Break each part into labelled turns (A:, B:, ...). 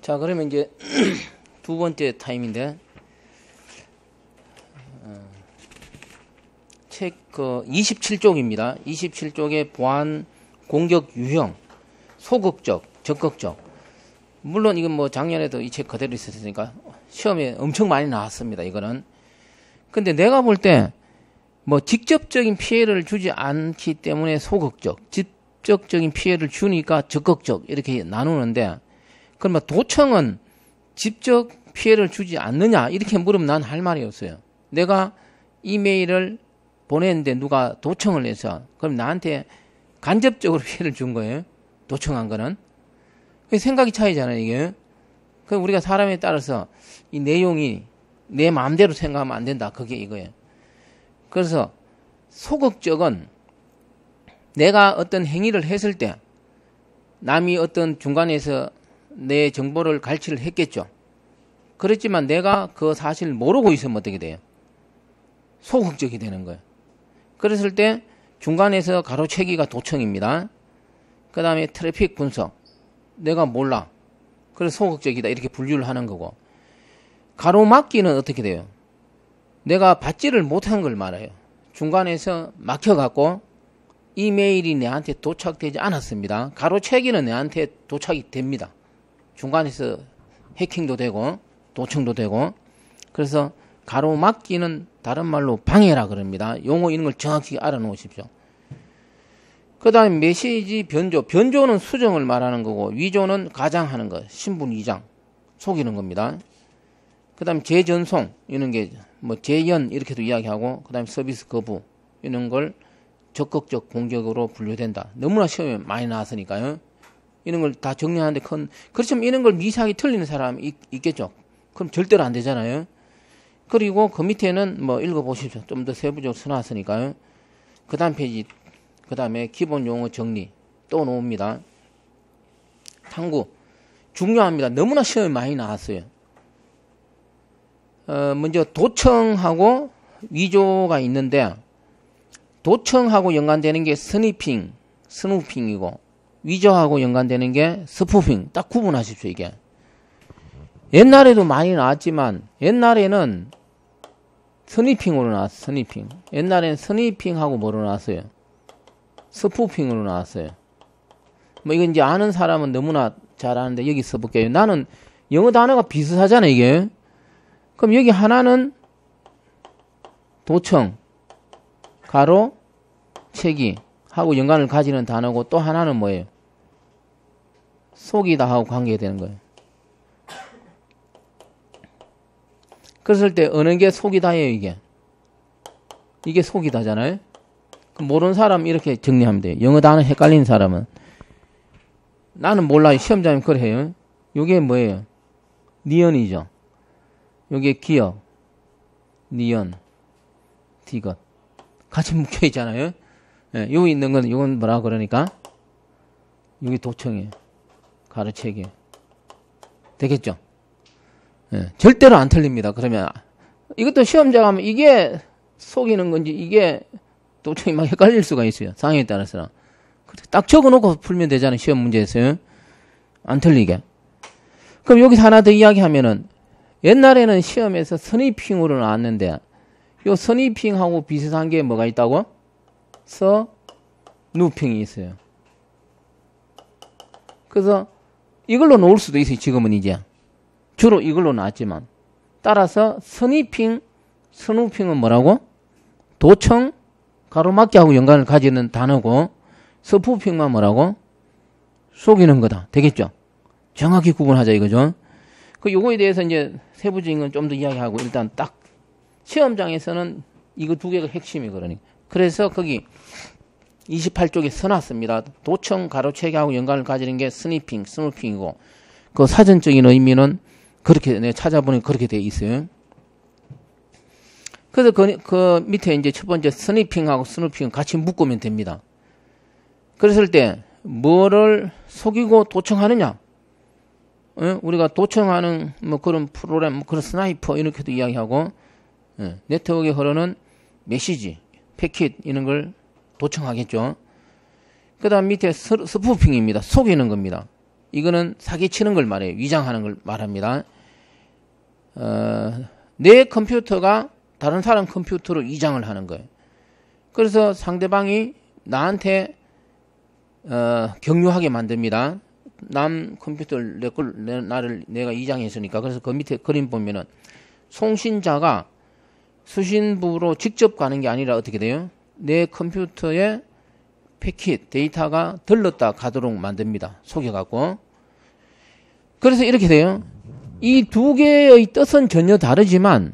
A: 자, 그러면 이제 두 번째 타임인데, 책 27쪽입니다. 27쪽의 보안 공격 유형, 소극적, 적극적. 물론 이건 뭐 작년에도 이 책 그대로 있었으니까 시험에 엄청 많이 나왔습니다. 이거는. 근데 내가 볼 때 뭐 직접적인 피해를 주지 않기 때문에 소극적, 직접적인 피해를 주니까 적극적 이렇게 나누는데, 그러면 도청은 직접 피해를 주지 않느냐 이렇게 물으면 난 할 말이 없어요. 내가 이메일을 보냈는데 누가 도청을 해서 그럼 나한테 간접적으로 피해를 준 거예요. 도청한 거는. 생각이 차이잖아요, 이게. 그럼 우리가 사람에 따라서 이 내용이 내 마음대로 생각하면 안 된다. 그게 이거예요. 그래서 소극적은 내가 어떤 행위를 했을 때 남이 어떤 중간에서 내 정보를 갈취를 했겠죠. 그렇지만 내가 그 사실을 모르고 있으면 어떻게 돼요? 소극적이 되는 거예요. 그랬을 때 중간에서 가로채기가 도청입니다. 그 다음에 트래픽 분석. 내가 몰라. 그래서 소극적이다. 이렇게 분류를 하는 거고. 가로막기는 어떻게 돼요? 내가 받지를 못한 걸 말해요. 중간에서 막혀갖고 이메일이 내한테 도착되지 않았습니다. 가로채기는 내한테 도착이 됩니다. 중간에서 해킹도 되고 도청도 되고. 그래서 가로막기는 다른 말로 방해라 그럽니다. 용어 이런 걸 정확히 알아놓으십시오. 그 다음에 메시지 변조. 변조는 수정을 말하는 거고, 위조는 가장하는 것. 신분 위장. 속이는 겁니다. 그 다음에 재전송. 이런 게 뭐 재연 이렇게도 이야기하고, 그 다음에 서비스 거부. 이런 걸 적극적 공격으로 분류된다. 너무나 시험에 많이 나왔으니까요. 이런 걸 다 정리하는데 그렇지만 이런 걸 미세하게 틀리는 사람이 있겠죠. 그럼 절대로 안 되잖아요. 그리고 그 밑에는 뭐 읽어보십시오. 좀 더 세부적으로 써놨으니까요. 그 다음 페이지, 그 다음에 기본 용어 정리 또 놓습니다. 탐구. 중요합니다. 너무나 시험에 많이 나왔어요. 먼저 도청하고 위조가 있는데, 도청하고 연관되는 게 스니핑, 스누핑이고, 위조하고 연관되는 게 스푸핑. 딱 구분하십시오, 이게. 옛날에도 많이 나왔지만, 옛날에는 스니핑으로 나왔어요, 스니핑. 옛날에는 스니핑하고 뭐로 나왔어요? 스푸핑으로 나왔어요. 뭐, 이건 이제 아는 사람은 너무나 잘 아는데, 여기 써볼게요. 나는 영어 단어가 비슷하잖아요, 이게. 그럼 여기 하나는 도청, 가로, 채기 하고 연관을 가지는 단어고, 또 하나는 뭐예요? 속이다 하고 관계되는 거예요. 그랬을 때 어느 게 속이다예요, 이게? 이게 속이다잖아요? 그럼 모르는 사람 이렇게 정리하면 돼요. 영어 단어 헷갈리는 사람은. 나는 몰라요. 시험장님 그래 해요. 요게 뭐예요? 니언이죠. 요게 기억, 니언, 디귿. 같이 묶여 있잖아요. 예, 여기 있는 건, 이건 뭐라 그러니까? 여기 도청이에요. 가로채기. 되겠죠? 예, 절대로 안 틀립니다. 그러면, 이것도 시험장 하면 이게 속이는 건지, 이게 도청이 막 헷갈릴 수가 있어요. 상황에 따라서는. 딱 적어 놓고 풀면 되잖아요. 시험 문제에서요. 안 틀리게. 그럼 여기서 하나 더 이야기하면은, 옛날에는 시험에서 스니핑으로 나왔는데, 요 스니핑하고 비슷한 게 뭐가 있다고? 누핑이 있어요. 그래서 이걸로 놓을 수도 있어요. 지금은 이제. 주로 이걸로 나왔지만. 따라서 스니핑, 스누핑은 뭐라고? 도청, 가로막기하고 연관을 가지는 단어고, 스푸핑만 뭐라고? 속이는 거다. 되겠죠? 정확히 구분하자 이거죠. 그 요거에 대해서 이제 세부적인 건 좀 더 이야기하고, 일단 딱 시험장에서는 이거 두 개가 핵심이 그러니까. 그래서 거기 28쪽에 써놨습니다. 도청, 가로채기하고 연관을 가지는 게 스니핑, 스누핑이고, 그 사전적인 의미는 그렇게 내가 찾아보니 그렇게 돼 있어요. 그래서 그 밑에 이제 첫 번째 스니핑하고 스누핑 같이 묶으면 됩니다. 그랬을 때 뭐를 속이고 도청하느냐? 우리가 도청하는 뭐 그런 프로그램, 뭐 그런 스나이퍼 이렇게도 이야기하고, 네트워크에 흐르는 메시지, 패킷 이런 걸 도청하겠죠. 그 다음 밑에 스푸핑입니다. 속이는 겁니다. 이거는 사기치는 걸 말해요. 위장하는 걸 말합니다. 내 컴퓨터가 다른 사람 컴퓨터로 위장을 하는 거예요. 그래서 상대방이 나한테 경유하게 만듭니다. 남 컴퓨터를 내가 위장했으니까. 그래서 그 밑에 그림 보면은 송신자가 수신부로 직접 가는 게 아니라 어떻게 돼요? 내 컴퓨터에 패킷, 데이터가 들렀다 가도록 만듭니다. 속여갖고. 그래서 이렇게 돼요. 이 두 개의 뜻은 전혀 다르지만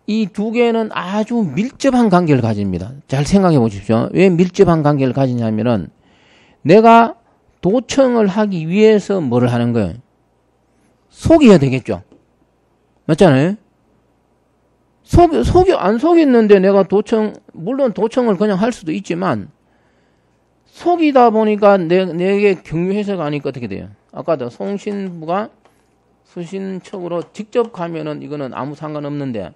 A: 이 두 개는 아주 밀접한 관계를 가집니다. 잘 생각해 보십시오. 왜 밀접한 관계를 가지냐면은 내가 도청을 하기 위해서 뭐를 하는 거예요? 속여야 되겠죠. 맞잖아요? 안 속였는데 내가 물론 도청을 그냥 할 수도 있지만 속이다 보니까 내게 경유해서 가니까 어떻게 돼요? 아까도 송신부가 수신척으로 직접 가면은 이거는 아무 상관없는데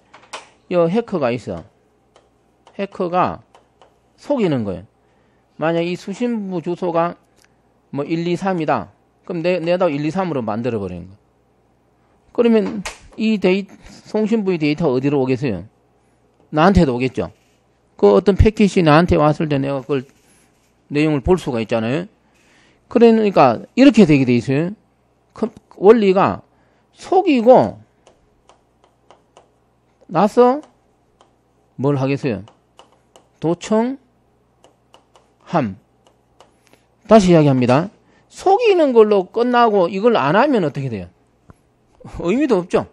A: 이 해커가 있어. 해커가 속이는 거예요. 만약 이 수신부 주소가 뭐 123이다. 그럼 내가 123으로 만들어 버리는 거예요. 그러면 이 송신부의 데이터 어디로 오겠어요? 나한테도 오겠죠. 그 어떤 패킷이 나한테 왔을 때 내가 그걸 내용을 볼 수가 있잖아요. 그러니까 이렇게 되게 돼 있어요. 원리가 속이고 나서 뭘 하겠어요? 도청함. 다시 이야기합니다. 속이는 걸로 끝나고 이걸 안 하면 어떻게 돼요? 의미도 없죠.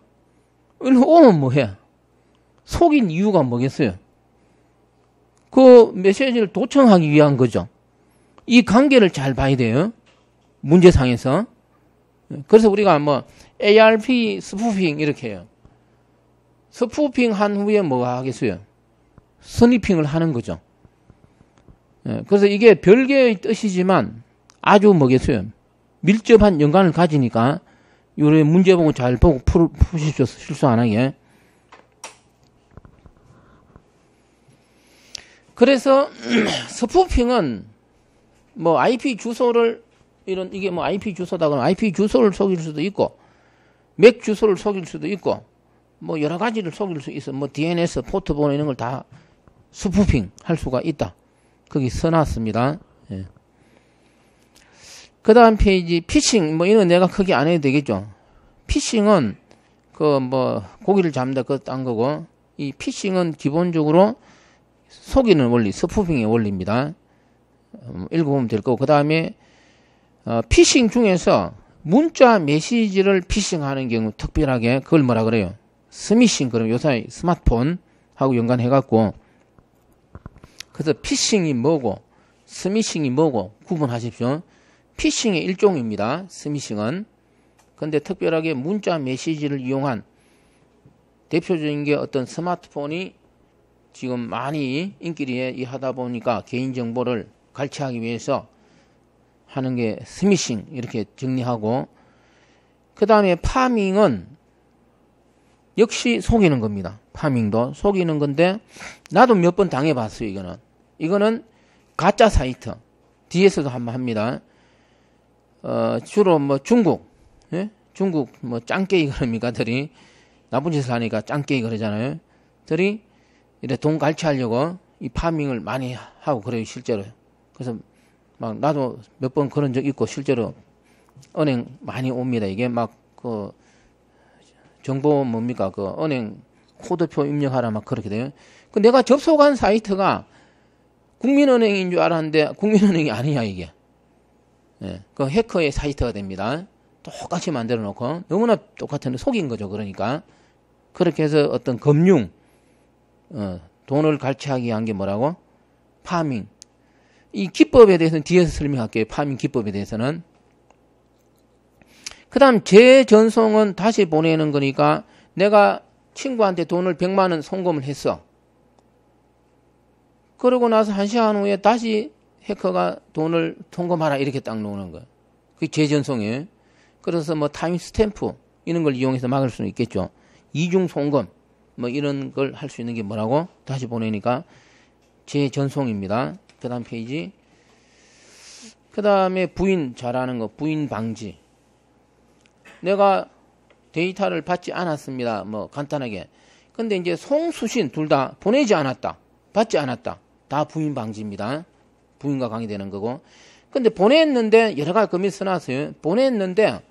A: 일로 오면 뭐해? 속인 이유가 뭐겠어요? 그 메시지를 도청하기 위한 거죠. 이 관계를 잘 봐야 돼요. 문제상에서. 그래서 우리가 뭐 ARP 스푸핑 이렇게 해요. 스푸핑 한 후에 뭐 하겠어요? 스니핑을 하는 거죠. 그래서 이게 별개의 뜻이지만 아주 뭐겠어요? 밀접한 연관을 가지니까 요래 문제 보고 잘 보고 푸십시오. 실수 안 하게. 그래서 스푸핑은 뭐 IP 주소를 이게 뭐 IP 주소다 그러면 IP 주소를 속일 수도 있고 맥 주소를 속일 수도 있고 뭐 여러 가지를 속일 수 있어. 뭐 DNS 포트 번호 이런 걸 다 스푸핑 할 수가 있다. 거기 써놨습니다. 예. 그 다음 페이지 피싱 뭐 이런 거 내가 크게 안 해도 되겠죠. 피싱은 그 뭐 고기를 잡는다 그거 딴 거고 이 피싱은 기본적으로 속이는 원리 스푸핑의 원리입니다. 읽어보면 될 거고 그 다음에 피싱 중에서 문자 메시지를 피싱하는 경우 특별하게 그걸 뭐라 그래요? 스미싱. 그럼 요새 스마트폰하고 연관해갖고 그래서 피싱이 뭐고 스미싱이 뭐고 구분하십시오. 피싱의 일종입니다. 스미싱은. 근데 특별하게 문자 메시지를 이용한 대표적인 게 어떤 스마트폰이 지금 많이 인기리에 하다 보니까 개인정보를 갈취하기 위해서 하는 게 스미싱 이렇게 정리하고 그 다음에 파밍은 역시 속이는 겁니다. 파밍도 속이는 건데 나도 몇 번 당해봤어요. 이거는 가짜 사이트 뒤에서도 한번 합니다. 주로 뭐 중국 예? 중국 뭐 짱깨이 그럽니까? 들이 나쁜 짓을 하니까 짱깨이 그러잖아요. 들이 이래 돈 갈취하려고 이 파밍을 많이 하고 그래요. 실제로. 그래서 막 나도 몇 번 그런 적 있고 실제로 은행 많이 옵니다. 이게 막 그 정보 뭡니까? 그 은행 코드표 입력하라 막 그렇게 돼요. 그 내가 접속한 사이트가 국민은행인 줄 알았는데 국민은행이 아니야 이게. 예, 그 해커의 사이트가 됩니다. 똑같이 만들어 놓고 너무나 똑같은데 속인 거죠. 그러니까 그렇게 해서 어떤 금융 돈을 갈취하기 위한 게 뭐라고? 파밍. 이 기법에 대해서는 뒤에서 설명할게요. 파밍 기법에 대해서는. 그 다음 재전송은 다시 보내는 거니까 내가 친구한테 돈을 100만 원 송금을 했어. 그러고 나서 1시간 후에 다시 해커가 돈을 송금하라 이렇게 딱 놓는 거예요. 그게 재전송이에요. 그래서 뭐 타임 스탬프 이런 걸 이용해서 막을 수는 있겠죠. 이중 송금 뭐 이런 걸 할 수 있는 게 뭐라고? 다시 보내니까 재전송입니다. 그 다음 페이지. 그 그 다음에 부인 잘하는 거, 부인 방지. 내가 데이터를 받지 않았습니다. 뭐 간단하게. 근데 이제 송수신 둘 다 보내지 않았다. 받지 않았다. 다 부인 방지입니다. 부인과 관계되는 거고. 근데 보냈는데 여러 가지 금이 써놨어요. 보냈는데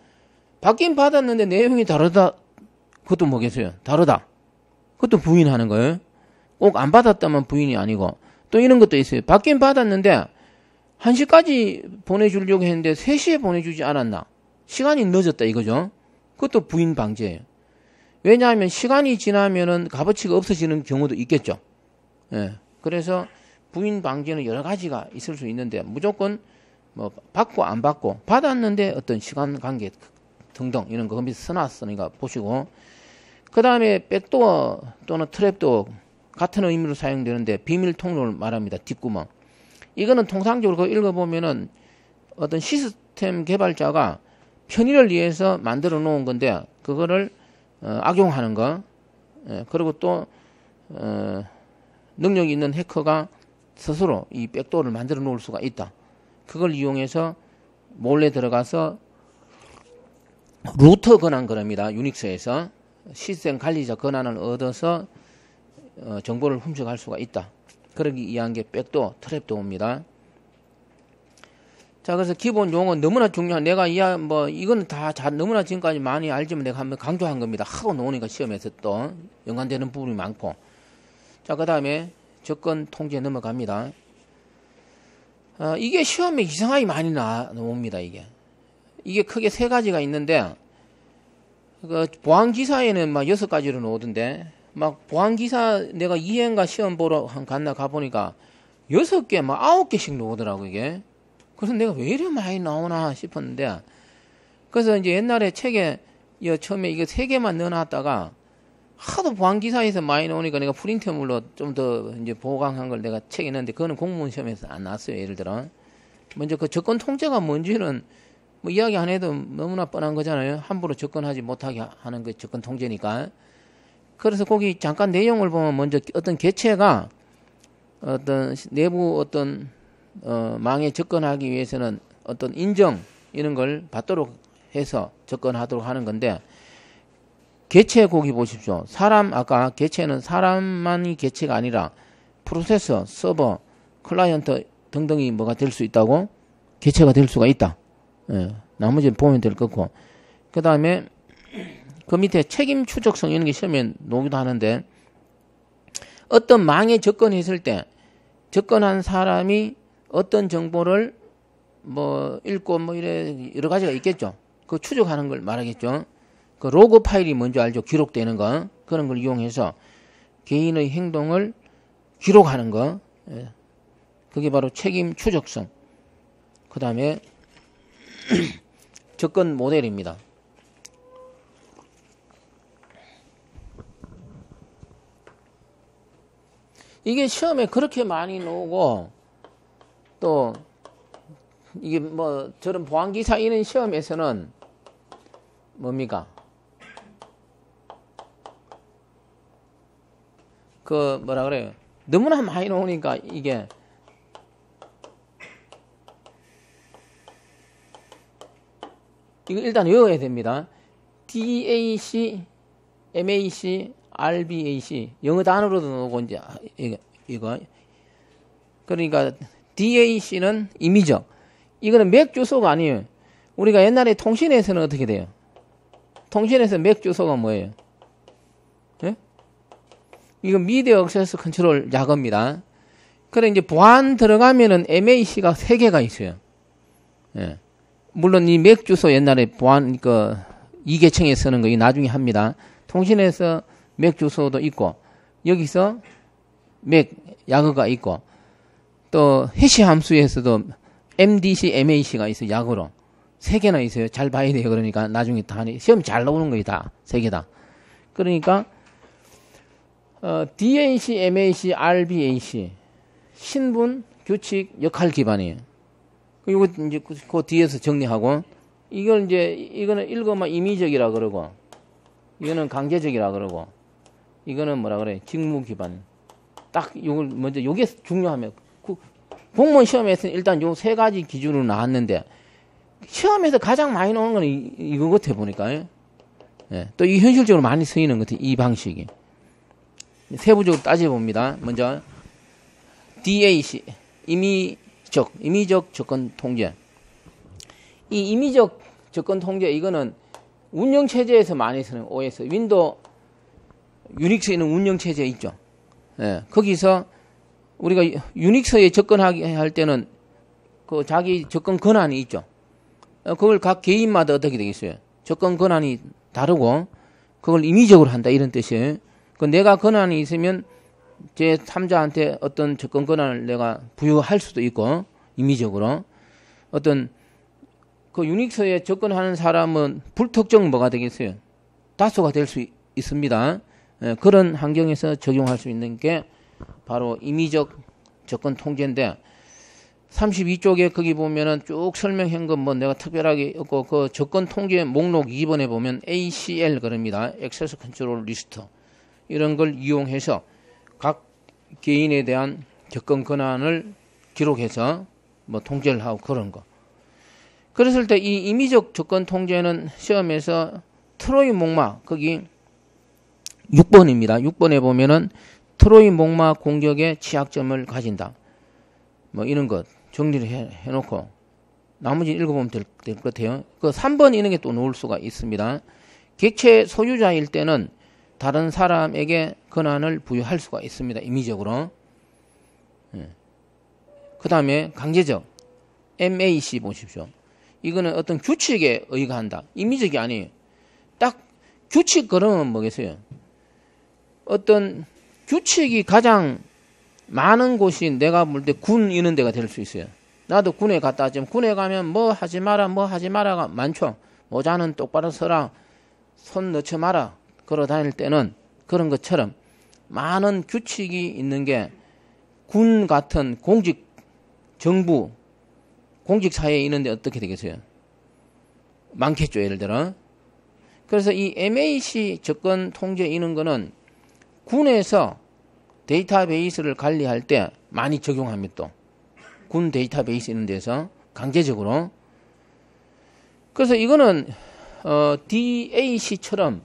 A: 받긴 받았는데 내용이 다르다. 그것도 뭐겠어요? 다르다. 그것도 부인하는 거예요. 꼭 안 받았다면 부인이 아니고. 또 이런 것도 있어요. 받긴 받았는데 1시까지 보내주려고 했는데 3시에 보내주지 않았나. 시간이 늦었다 이거죠. 그것도 부인 방지예요. 왜냐하면 시간이 지나면은 값어치가 없어지는 경우도 있겠죠. 예. 그래서 부인 방지는 여러 가지가 있을 수 있는데 무조건 뭐 받고 안 받고 받았는데 어떤 시간 관계 등등 이런 거 거기서 써놨으니까 보시고 그 다음에 백도어 또는 트랩도어 같은 의미로 사용되는데 비밀 통로를 말합니다. 뒷구멍. 이거는 통상적으로 그거 읽어보면은 어떤 시스템 개발자가 편의를 위해서 만들어 놓은 건데 그거를 악용하는 거. 그리고 또 능력이 있는 해커가 스스로 이 백도어를 만들어 놓을 수가 있다. 그걸 이용해서 몰래 들어가서 루터 권한 그럽니다. 유닉스에서 시스템 관리자 권한을 얻어서 정보를 훔쳐갈 수가 있다. 그러기 위한 게 백도어, 트랩도어입니다. 자, 그래서 기본 용어 너무나 중요한 내가 이건 다 너무나 지금까지 많이 알지만 내가 한번 강조한 겁니다. 하고 나오니까 시험에서 또 연관되는 부분이 많고. 자, 그 다음에 접근 통제 넘어갑니다. 이게 시험에 이상하게 많이 나옵니다. 이게 크게 3가지가 있는데 그 보안기사에는 막 6가지로 나오던데 막 보안기사 내가 2회인가 시험 보러 갔나 가보니까 6개 막 9개씩 나오더라고 이게. 그래서 내가 왜 이렇게 많이 나오나 싶었는데 그래서 이제 옛날에 책에 처음에 이거 3개만 넣어놨다가 하도 보안기사에서 많이 나오니까 내가 프린트물로 좀 더 이제 보강한 걸 내가 책에 넣었는데 그거는 공무원 시험에서 안 나왔어요. 예를 들어 먼저 그 접근 통제가 뭔지는 뭐 이야기 안 해도 너무나 뻔한 거잖아요. 함부로 접근하지 못하게 하는 그 접근 통제니까. 그래서 거기 잠깐 내용을 보면 먼저 어떤 개체가 어떤 내부 어떤 망에 접근하기 위해서는 어떤 인정 이런 걸 받도록 해서 접근하도록 하는 건데 개체 거기 보십시오. 사람 아까 개체는 사람만이 개체가 아니라 프로세서, 서버, 클라이언트 등등이 뭐가 될 수 있다고 개체가 될 수가 있다. 예, 나머지는 보면 될 거고. 그 다음에 그 밑에 책임 추적성 이런 게 시험에 나오기도 하는데 어떤 망에 접근했을 때 접근한 사람이 어떤 정보를 뭐 읽고 뭐 이래 여러 가지가 있겠죠. 그 추적하는 걸 말하겠죠. 그 로그 파일이 뭔지 알죠? 기록되는 거. 그런 걸 이용해서 개인의 행동을 기록하는 거. 예. 그게 바로 책임 추적성. 그 다음에 접근 모델입니다. 이게 시험에 그렇게 많이 나오고 또 이게 뭐 저런 보안기사 이런 시험에서는 뭡니까? 그 뭐라 그래요? 너무나 많이 나오니까 이게 이거 일단 외워야 됩니다. DAC, MAC, RBAC 영어 단어로도 나오고 이제 이거 그러니까 DAC는 임의적. 이거는 맥 주소가 아니에요. 우리가 옛날에 통신에서는 어떻게 돼요? 통신에서 맥 주소가 뭐예요? 예? 이거 미디어 액세스 컨트롤 약어입니다. 그래 이제 보안 들어가면은 MAC가 3개가 있어요. 예. 물론 이 맥 주소 옛날에 보안 그 2계층에 쓰는 거 이 나중에 합니다. 통신에서 맥 주소도 있고 여기서 맥 약어가 있고 또 해시 함수에서도 MDC, MAC가 있어요. 약어로 3개나 있어요. 잘 봐야 돼요. 그러니까 나중에 다 시험 잘 나오는 거예요. 다 3개 다. 그러니까 DAC, MAC, RBAC 신분, 규칙, 역할 기반이에요. 이거 이제 그 뒤에서 정리하고 이걸 이제 이거는 읽으면 임의적이라 그러고 이거는 강제적이라 그러고 이거는 뭐라 그래? 직무 기반. 딱 이걸 먼저 요게 중요하면 공무원 시험에서는 일단 요 세 가지 기준으로 나왔는데 시험에서 가장 많이 나오는 건 이거 같아 보니까. 예. 또 이 현실적으로 많이 쓰이는 것 같아. 이 방식이. 세부적으로 따져봅니다. 먼저 DAC 임의적 접근 통제. 이 임의적 접근 통제 이거는 운영 체제에서 많이 쓰는 OS 윈도우 유닉스에 있는 운영 체제 있죠. 예. 거기서 우리가 유닉스에 접근하게 할 때는 그 자기 접근 권한이 있죠. 그걸 각 개인마다 어떻게 되겠어요? 접근 권한이 다르고 그걸 임의적으로 한다 이런 뜻이에요. 그 내가 권한이 있으면 제 3자한테 어떤 접근 권한을 내가 부여할 수도 있고 임의적으로 어떤 그 유닉스에 접근하는 사람은 불특정 뭐가 되겠어요? 다수가 될 수 있습니다. 예, 그런 환경에서 적용할 수 있는 게 바로 임의적 접근 통제인데 32쪽에 거기 보면은 쭉 설명한 건 뭐 내가 특별하게 없고 그 접근 통제 목록 2번에 보면 ACL 그럽니다. 액세스 컨트롤 리스트 이런 걸 이용해서 각 개인에 대한 접근 권한을 기록해서 뭐 통제를 하고 그런 거. 그랬을 때 이 임의적 접근 통제는 시험에서 트로이 목마 거기 6번입니다. 6번에 보면은 트로이 목마 공격의 취약점을 가진다. 뭐 이런 것 정리를 해놓고 나머지 읽어보면 될 것 같아요. 그 3번 이런 게 또 놓을 수가 있습니다. 객체 소유자일 때는 다른 사람에게 권한을 부여할 수가 있습니다. 임의적으로. 그 다음에 강제적 MAC 보십시오. 이거는 어떤 규칙에 의거한다. 임의적이 아니에요. 딱 규칙 그러면 뭐겠어요? 어떤 규칙이 가장 많은 곳이 내가 볼 때 군 이런 데가 될 수 있어요. 나도 군에 갔다 왔지만 군에 가면 뭐 하지 마라가 많죠. 모자는 똑바로 서라. 손 넣지 마라. 걸어 다닐 때는 그런 것처럼 많은 규칙이 있는 게 군 같은 공직 정부 공직 사회에 있는데 어떻게 되겠어요? 많겠죠. 예를 들어. 그래서 이 MAC 접근 통제 이런 거는 군에서 데이터베이스를 관리할 때 많이 적용합니다. 또 군 데이터베이스 있는 데서 강제적으로. 그래서 이거는 DAC처럼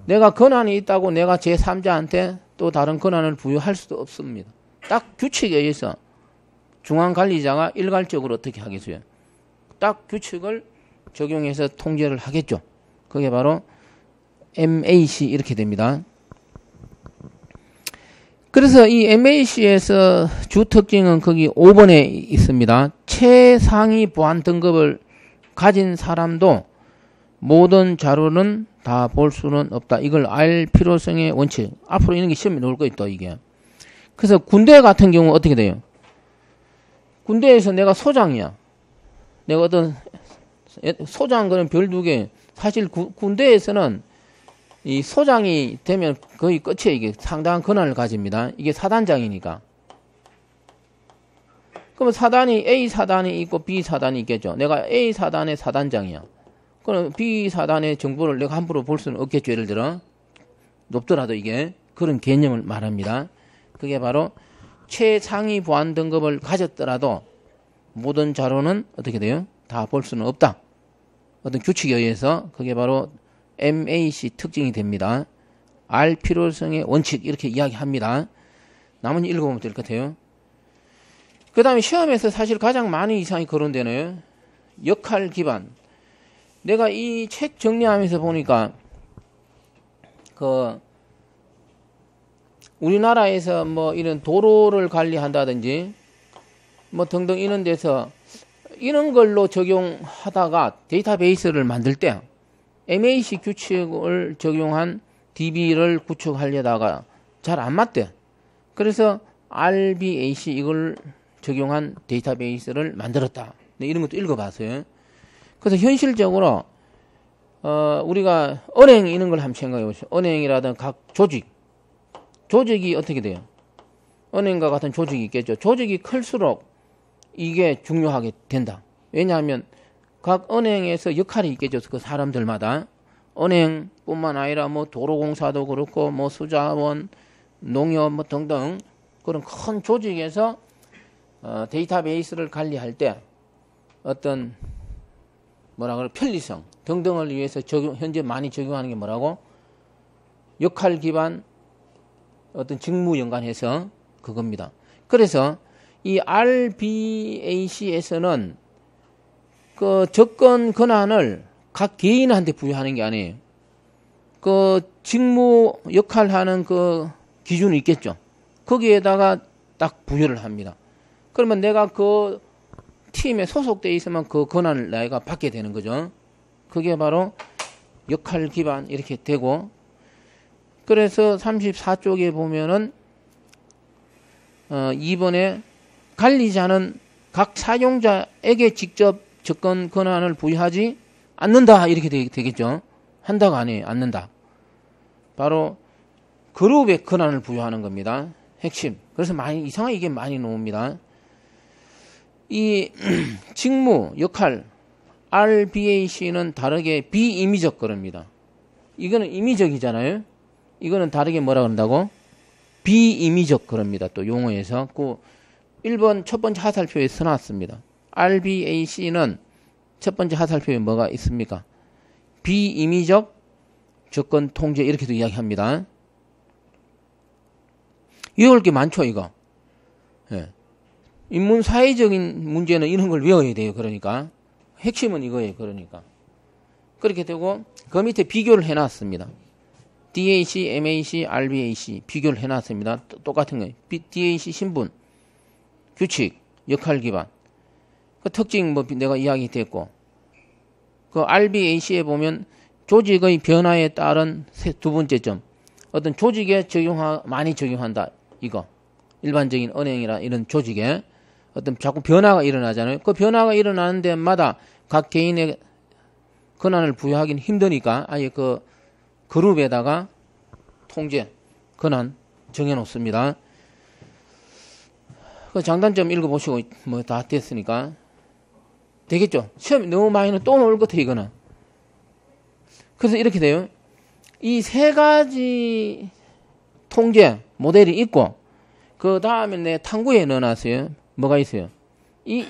A: 내가 권한이 있다고 내가 제3자한테 또 다른 권한을 부여할 수도 없습니다. 딱 규칙에 의해서 중앙관리자가 일괄적으로 어떻게 하겠어요? 딱 규칙을 적용해서 통제를 하겠죠. 그게 바로 MAC 이렇게 됩니다. 그래서 이 MAC에서 주 특징은 거기 5번에 있습니다. 최상위 보안 등급을 가진 사람도 모든 자료는 다 볼 수는 없다. 이걸 알 필요성의 원칙. 앞으로 이런 게 시험에 나올 거 있다, 이게. 그래서 군대 같은 경우 어떻게 돼요? 군대에서 내가 소장이야. 내가 어떤 소장 그런 별 두 개. 사실 군대에서는 이 소장이 되면 거의 끝이에요. 이게 상당한 권한을 가집니다. 이게 사단장이니까. 그러면 사단이 A 사단이 있고 B 사단이 있겠죠. 내가 A 사단의 사단장이야. 그럼 B 사단의 정보를 내가 함부로 볼 수는 없겠죠. 예를 들어 높더라도 이게 그런 개념을 말합니다. 그게 바로 최상위 보안 등급을 가졌더라도 모든 자료는 어떻게 돼요? 다 볼 수는 없다. 어떤 규칙에 의해서 그게 바로 MAC 특징이 됩니다. 알 필요성의 원칙 이렇게 이야기합니다. 나머지 읽어보면 될 것 같아요. 그 다음에 시험에서 사실 가장 많은 이상이 거론되네요. 역할 기반. 내가 이 책 정리하면서 보니까 그 우리나라에서 뭐 이런 도로를 관리한다든지 뭐 등등 이런 데서 이런 걸로 적용하다가 데이터베이스를 만들 때 MAC 규칙을 적용한 DB를 구축하려다가 잘 안 맞대. 그래서 RBAC 이걸 적용한 데이터베이스를 만들었다. 네, 이런 것도 읽어봤어요. 그래서 현실적으로 우리가 은행 이런 걸 한번 생각해 보시죠. 은행이라든 각 조직이 어떻게 돼요? 은행과 같은 조직이 있겠죠. 조직이 클수록 이게 중요하게 된다. 왜냐하면 각 은행에서 역할이 있겠죠. 그 사람들마다. 은행뿐만 아니라 뭐 도로공사도 그렇고 뭐 수자원, 농협 뭐 등등 그런 큰 조직에서 데이터베이스를 관리할 때 어떤 편리성 등등을 위해서 현재 많이 적용하는 게 뭐라고? 역할 기반 어떤 직무 연관해서 그겁니다. 그래서 이 RBAC에서는 그 접근 권한을 각 개인한테 부여하는 게 아니에요. 그 직무 역할하는 그 기준이 있겠죠. 거기에다가 딱 부여를 합니다. 그러면 내가 그 팀에 소속되어 있으면 그 권한을 내가 받게 되는 거죠. 그게 바로 역할 기반 이렇게 되고, 그래서 34쪽에 보면은 2번에 관리자는 각 사용자에게 직접 접근 권한을 부여하지 않는다 이렇게 되겠죠. 한다가 아니에요. 않는다. 바로 그룹에 권한을 부여하는 겁니다. 핵심. 그래서 이상하게 이게 많이 나옵니다. 이 직무, 역할, RBAC는 다르게 비임의적 거랍니다. 이거는 임의적이잖아요. 이거는 다르게 뭐라 그런다고? 비임의적 거랍니다. 또 용어에서. 그 1번 첫 번째 하살표에 써놨습니다. RBAC는 첫 번째 하살표에 뭐가 있습니까? 비임의적 접근 통제 이렇게도 이야기합니다. 외울 게 많죠, 이거. 예. 인문 사회적인 문제는 이런 걸 외워야 돼요. 그러니까 핵심은 이거예요. 그러니까 그렇게 되고 그 밑에 비교를 해놨습니다. DAC, MAC, RBAC 비교를 해놨습니다. 똑같은 거예요. DAC 신분, 규칙, 역할 기반, 그 특징 뭐 내가 이야기했고, 그 RBAC에 보면 조직의 변화에 따른 두 번째 점, 어떤 조직에 많이 적용한다. 이거 일반적인 은행이나 이런 조직에 어떤 자꾸 변화가 일어나잖아요. 그 변화가 일어나는 데마다 각 개인의 권한을 부여하기는 힘드니까 아예 그 그룹에다가 통제 권한 정해놓습니다. 그 장단점 읽어보시고 뭐 다 됐으니까 되겠죠. 시험이 너무 많이 또 나올 것 같아 이거는. 그래서 이렇게 돼요. 이 세 가지 통제 모델이 있고 그 다음에 내 탐구에 넣어놨어요. 뭐가 있어요? 이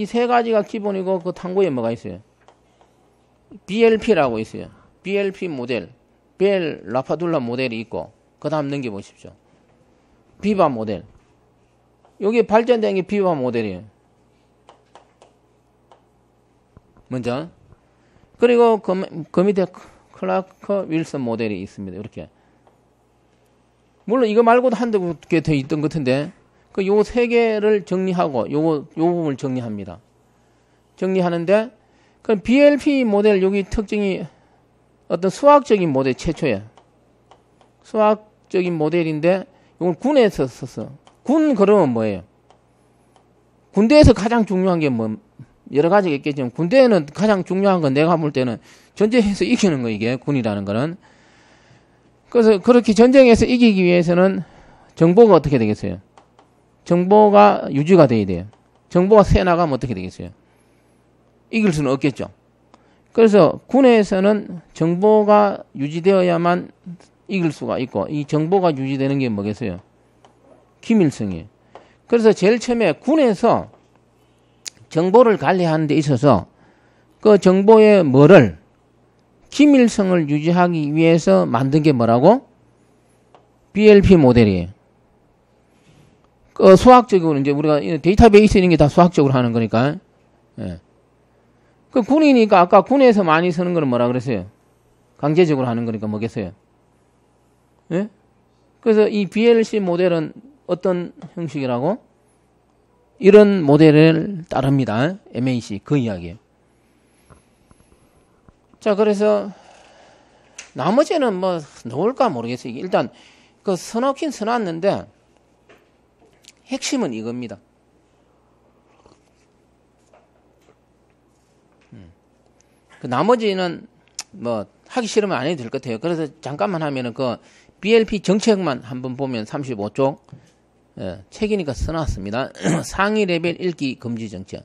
A: 세 가지가 기본이고 그 탐구에 뭐가 있어요? BLP라고 있어요. BLP 모델, 벨 라파둘라 모델이 있고 그 다음 넘겨보십시오. 비바 모델. 여기 발전된 게 비바 모델이에요. 먼저. 그리고 그 밑에 클라크 윌슨 모델이 있습니다. 이렇게. 물론 이거 말고도 한두 개 더 있던 것 같은데 그 요 세 개를 정리하고 요 부분을 정리합니다. 정리하는데 그 BLP 모델 여기 특징이 어떤 수학적인 모델 최초에 수학적인 모델인데 이걸 군에서 썼어. 군 그러면 뭐예요? 군대에서 가장 중요한 게 뭐 여러 가지가 있겠지만 군대에는 가장 중요한 건 내가 볼 때는 전쟁에서 이기는 거 이게 군이라는 거는. 그래서 그렇게 전쟁에서 이기기 위해서는 정보가 어떻게 되겠어요? 정보가 유지가 돼야 돼요. 정보가 새 나가면 어떻게 되겠어요? 이길 수는 없겠죠. 그래서 군에서는 정보가 유지되어야만 이길 수가 있고 이 정보가 유지되는 게 뭐겠어요? 기밀성이에요. 그래서 제일 처음에 군에서 정보를 관리하는 데 있어서 그 정보의 뭐를 기밀성을 유지하기 위해서 만든 게 뭐라고? BLP 모델이에요. 그 수학적으로 이제 우리가 데이터베이스 이런 게 다 수학적으로 하는 거니까. 예. 그 군이니까 아까 군에서 많이 쓰는 거는 뭐라 그랬어요? 강제적으로 하는 거니까 뭐겠어요? 예? 그래서 이 BLC 모델은 어떤 형식이라고? 이런 모델을 따릅니다. MAC 그 이야기예요. 자, 그래서 나머지는 뭐 나올까 모르겠어요. 일단 그 써놓긴 써놨는데 핵심은 이겁니다. 그 나머지는 뭐 하기 싫으면 안 해도 될 것 같아요. 그래서 잠깐만 하면은 그 BLP 정책만 한번 보면 35쪽 책이니까 써놨습니다. 상위 레벨 읽기 금지 정책.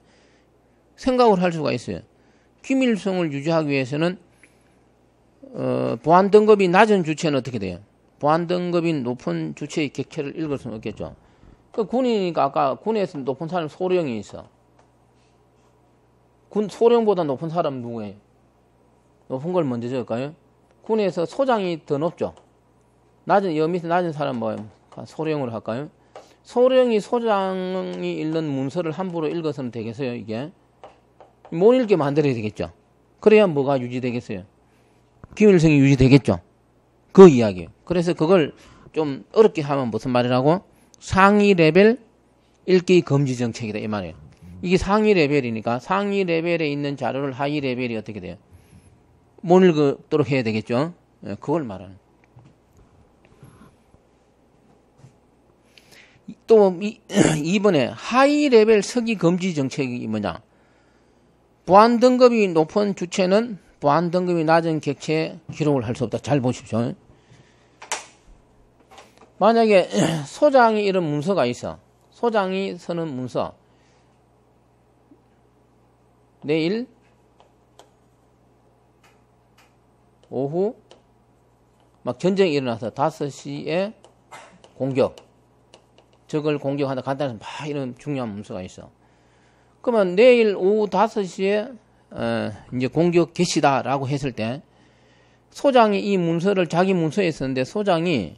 A: 생각을 할 수가 있어요. 기밀성을 유지하기 위해서는 보안 등급이 낮은 주체는 어떻게 돼요? 보안 등급이 높은 주체의 객체를 읽을 수는 없겠죠. 그 군이니까 아까 군에서 높은 사람 소령이 있어. 군 소령보다 높은 사람 누구예요? 높은 걸 먼저 적을까요? 군에서 소장이 더 높죠. 여 밑에 낮은 사람 뭐예요? 소령으로 할까요? 소령이 소장이 읽는 문서를 함부로 읽어서는 되겠어요, 이게? 못 읽게 만들어야 되겠죠. 그래야 뭐가 유지되겠어요? 기밀성이 유지되겠죠. 그 이야기예요. 그래서 그걸 좀 어렵게 하면 무슨 말이라고? 상위 레벨 읽기 금지 정책이다, 이 말이에요. 이게 상위 레벨이니까 상위 레벨에 있는 자료를 하위 레벨이 어떻게 돼요? 못 읽도록 해야 되겠죠. 그걸 말하는. 또 이번에 하위 레벨 서기 금지 정책이 뭐냐? 보안 등급이 높은 주체는 보안 등급이 낮은 객체에 기록을 할 수 없다. 잘 보십시오. 만약에 소장이 이런 문서가 있어. 소장이 서는 문서. 내일 오후 막 전쟁이 일어나서 5시에 공격. 적을 공격한다. 간단해서 막 이런 중요한 문서가 있어. 그러면 내일 오후 5시에 이제 공격 개시다라고 했을 때 소장이 이 문서를 자기 문서에 썼는데 소장이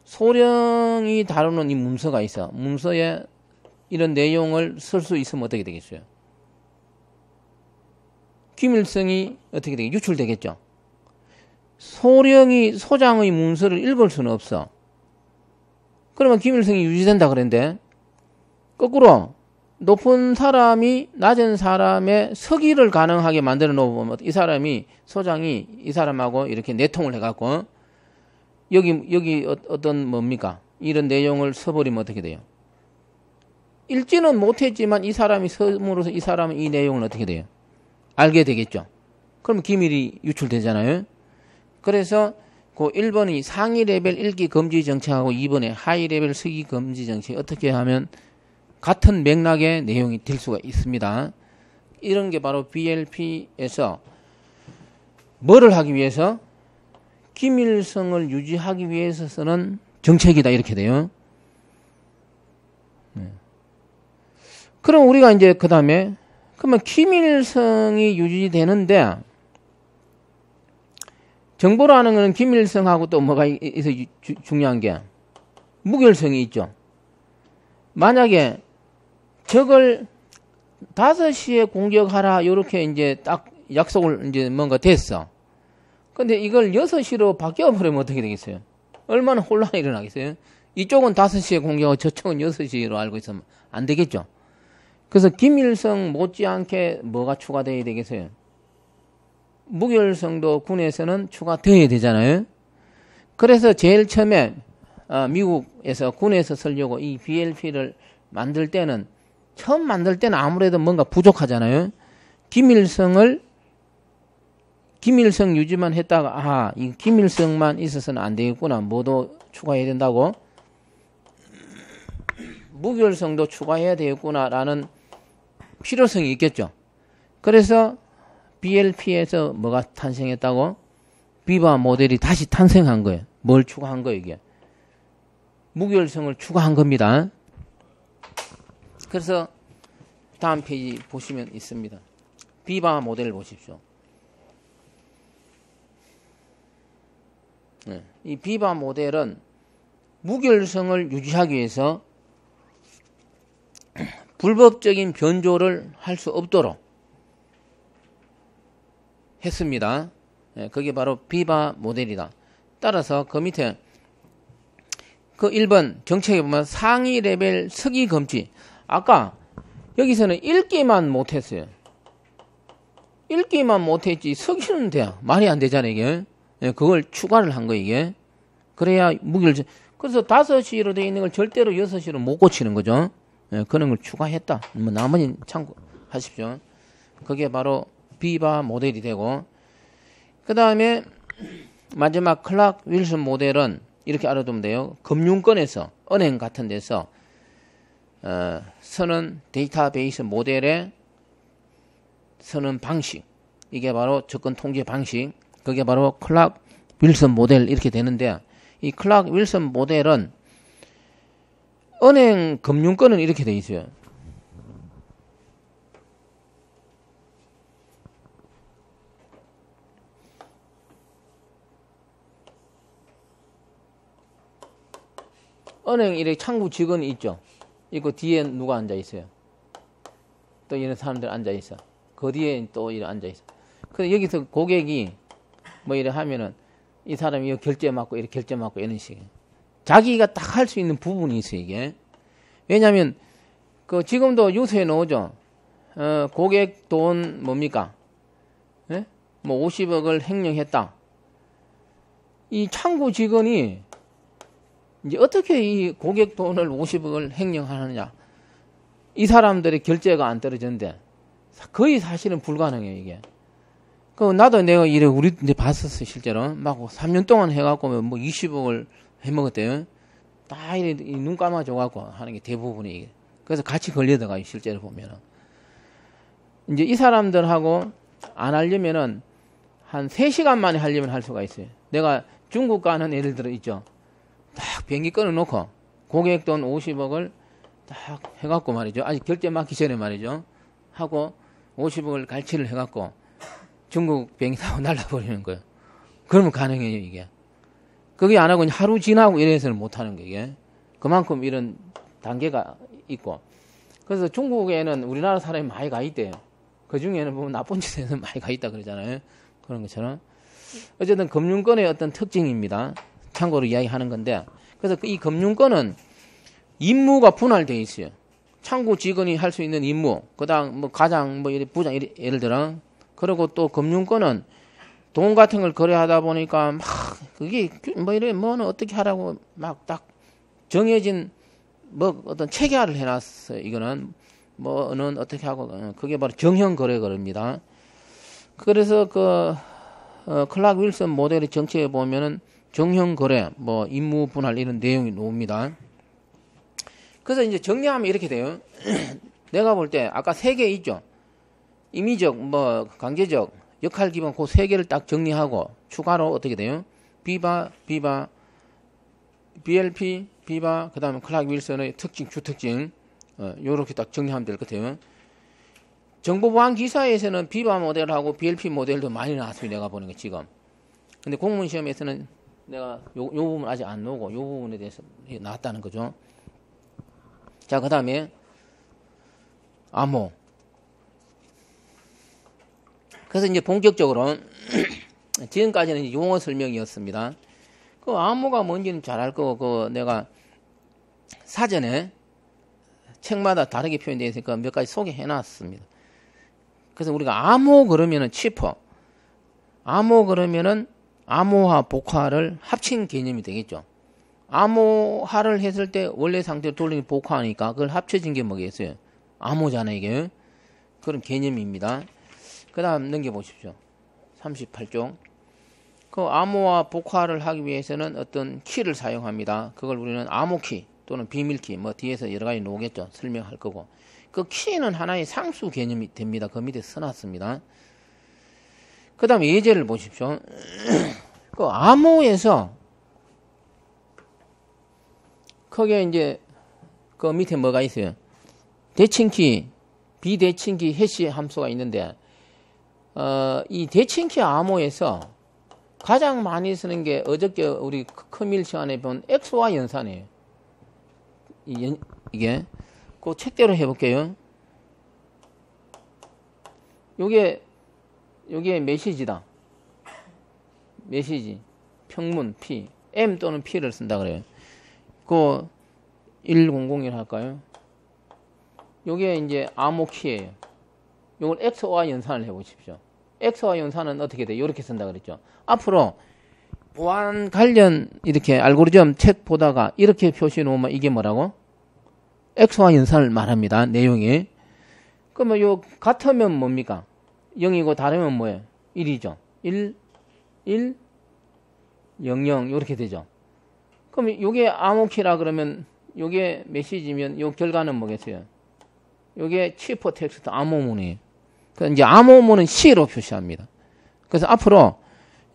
A: 소령이 다루는 이 문서가 있어. 문서에 이런 내용을 쓸 수 있으면 어떻게 되겠어요? 기밀성이 어떻게 되겠죠? 유출되겠죠. 소령이 소장의 문서를 읽을 수는 없어. 그러면 기밀성이 유지된다 그랬는데 거꾸로 높은 사람이 낮은 사람의 서기를 가능하게 만들어 놓으면 이 사람이 소장이 이 사람하고 이렇게 내통을 해갖고 여기 어떤 뭡니까? 이런 내용을 써버리면 어떻게 돼요? 읽지는 못했지만 이 사람이 써므로서 이 사람은 이 내용을 어떻게 돼요? 알게 되겠죠. 그러면 기밀이 유출되잖아요. 그래서 그 1번이 상위 레벨 읽기 금지 정책하고 2번에 하위 레벨 서기 금지 정책 어떻게 하면 같은 맥락의 내용이 될 수가 있습니다. 이런 게 바로 BLP에서 뭐를 하기 위해서? 기밀성을 유지하기 위해서 쓰는 정책이다 이렇게 돼요. 그럼 우리가 이제 그 다음에 그러면 기밀성이 유지되는데 정보라는 것은 기밀성하고 또 뭐가 있어 중요한 게 무결성이 있죠. 만약에 적을 5시에 공격하라 이렇게 이제 딱 약속을 이제 뭔가 됐어. 근데 이걸 6시로 바뀌어버리면 어떻게 되겠어요? 얼마나 혼란이 일어나겠어요? 이쪽은 5시에 공격하고 저쪽은 6시로 알고 있으면 안 되겠죠. 그래서 기밀성 못지않게 뭐가 추가되어야 되겠어요? 무결성도 군에서는 추가되어야 되잖아요. 그래서 제일 처음에 미국에서 군에서 쓰려고 이 BLP를 만들 때는 처음 만들 때는 아무래도 뭔가 부족하잖아요. 기밀성 유지만 했다가 이 기밀성만 있어서는 안 되겠구나. 뭐도 추가해야 된다고? 무결성도 추가해야 되겠구나라는 필요성이 있겠죠. 그래서 BLP에서 뭐가 탄생했다고? 비바 모델이 다시 탄생한 거예요. 뭘 추가한 거예요, 이게? 무결성을 추가한 겁니다. 그래서 다음 페이지 보시면 있습니다. 비바 모델을 보십시오. 이 비바 모델은 무결성을 유지하기 위해서 불법적인 변조를 할 수 없도록 했습니다. 그게 바로 비바 모델이다. 따라서 그 밑에 그 1번 정책에 보면 상위 레벨 서기 금지. 아까 여기서는 읽기만 못했어요. 읽기만 못했지 서기는 돼요. 말이 안 되잖아요, 이게. 그걸 추가를 한 거예요, 이게. 그래야 무결성. 그래서 5시로 되어 있는 걸 절대로 6시로 못 고치는 거죠. 그런 걸 추가했다. 뭐 나머지는 참고하십시오. 그게 바로 비바 모델이 되고, 그 다음에 마지막 클락 윌슨 모델은 이렇게 알아두면 돼요. 금융권에서 은행 같은 데서 쓰는 데이터베이스 모델에 쓰는 방식, 이게 바로 접근 통제 방식, 그게 바로 클락 윌슨 모델 이렇게 되는데, 이 클락 윌슨 모델은 은행 금융권은 이렇게 돼 있어요. 은행 이렇게 창구 직원이 있죠. 이거 뒤에 누가 앉아 있어요. 또 이런 사람들 앉아 있어. 그 뒤에 또 이렇게 앉아 있어. 그래서 여기서 고객이 뭐 이래 하면은 이 사람이 이거 결제 맞고 이렇게 결제 맞고 이런 식이에요. 자기가 딱 할 수 있는 부분이 있어요, 이게. 왜냐면 그 지금도 유서에 나오죠. 고객 돈 뭡니까? 예? 뭐 50억을 횡령했다. 이 창구 직원이 이제 어떻게 이 고객 돈을 50억을 횡령하느냐. 이 사람들의 결제가 안 떨어졌는데 거의 사실은 불가능해요, 이게. 그 나도 내가 이래 우리 이제 봤었어, 실제로. 막 3년 동안 해갖고 뭐 20억을 해먹었대요. 다 이래 눈 감아줘갖고 하는 게 대부분이 이게. 그래서 같이 걸려들어가요, 실제로 보면은. 이제 이 사람들하고 안 하려면은 한 3시간 만에 하려면 할 수가 있어요. 내가 중국 가는 예를 들어 있죠. 딱 비행기 끊어놓고 고객 돈 50억을 딱 해갖고 말이죠. 아직 결제 맡기 전에 말이죠. 하고 50억을 갈취를 해갖고 중국 비행기 타고 날라버리는 거예요. 그러면 가능해요, 이게. 그게 안 하고 하루 지나고 이래서는 못하는 거예요, 이게. 그만큼 이런 단계가 있고. 그래서 중국에는 우리나라 사람이 많이 가 있대요. 그 중에는 보면 나쁜 짓에는 많이 가 있다 그러잖아요. 그런 것처럼. 어쨌든 금융권의 어떤 특징입니다. 참고로 이야기하는 건데. 그래서 이 금융권은 임무가 분할되어 있어요. 창구 직원이 할 수 있는 임무, 그 다음 뭐 가장 뭐 부장, 예를 들어. 그리고 또 금융권은 돈 같은 걸 거래하다 보니까 막 그게 뭐 이래 뭐는 어떻게 하라고 막 딱 정해진 뭐 어떤 체계화를 해놨어요. 이거는 뭐는 어떻게 하고 그게 바로 정형 거래 거래입니다. 그래서 그 클락 윌슨 모델의 정책에 보면은 정형 거래, 뭐 임무 분할 이런 내용이 나옵니다. 그래서 이제 정리하면 이렇게 돼요. 내가 볼 때 아까 3개 있죠. 임의적, 뭐 강제적, 역할 기반 그 3개를 딱 정리하고 추가로 어떻게 돼요? 비바, BLP, 비바, 그 다음에 클락 윌슨의 특징, 주특징, 요렇게 딱 정리하면 될 것 같아요. 정보보안 기사에서는 비바 모델하고 BLP 모델도 많이 나왔어요. 내가 보는 게 지금. 근데 공무원 시험에서는 내가 요 부분 아직 안 나오고 요 부분에 대해서 나왔다는 거죠. 자, 그 다음에 암호. 그래서 이제 본격적으로 지금까지는 용어 설명이었습니다. 그 암호가 뭔지는 잘 알 거고 그 내가 사전에 책마다 다르게 표현되어 있으니까 몇 가지 소개해 놨습니다. 그래서 우리가 암호 그러면은 치퍼. 암호 그러면은 암호화 복화를 합친 개념이 되겠죠. 암호화를 했을 때 원래 상태로 돌리면 복화하니까 그걸 합쳐진 게 뭐겠어요? 암호잖아요, 이게. 그런 개념입니다. 그 다음 넘겨보십시오. 38쪽. 그 암호화 복화를 하기 위해서는 어떤 키를 사용합니다. 그걸 우리는 암호키 또는 비밀키, 뭐 뒤에서 여러 가지 나오겠죠. 설명할 거고. 그 키는 하나의 상수 개념이 됩니다. 그 밑에 써놨습니다. 그 다음에 예제를 보십시오. 그 암호에서 거기에 이제 그 밑에 뭐가 있어요? 대칭키, 비대칭키 해시 함수가 있는데 이 대칭키 암호에서 가장 많이 쓰는 게 어저께 우리 커밀 시간에 본 XY 연산이에요. 이게 그 책대로 해볼게요. 요게 메시지다. 메시지, 평문, P, M 또는 P를 쓴다 그래요. 그 1001 할까요? 요게 이제 암호키예요. 요걸 XY 연산을 해보십시오. XY 연산은 어떻게 돼요? 이렇게 쓴다 그랬죠. 앞으로 보안 관련 이렇게 알고리즘 책 보다가 이렇게 표시해 놓으면 이게 뭐라고? XY 연산을 말합니다. 내용이. 그러면 요 같으면 뭡니까? 0이고 다르면 뭐예요? 1이죠. 1, 1, 0, 0 이렇게 되죠. 그럼 요게 암호키라 그러면 요게 메시지면 요 결과는 뭐겠어요? 요게 치퍼 텍스트 암호문이에요. 그래서 이제 암호문은 C로 표시합니다. 그래서 앞으로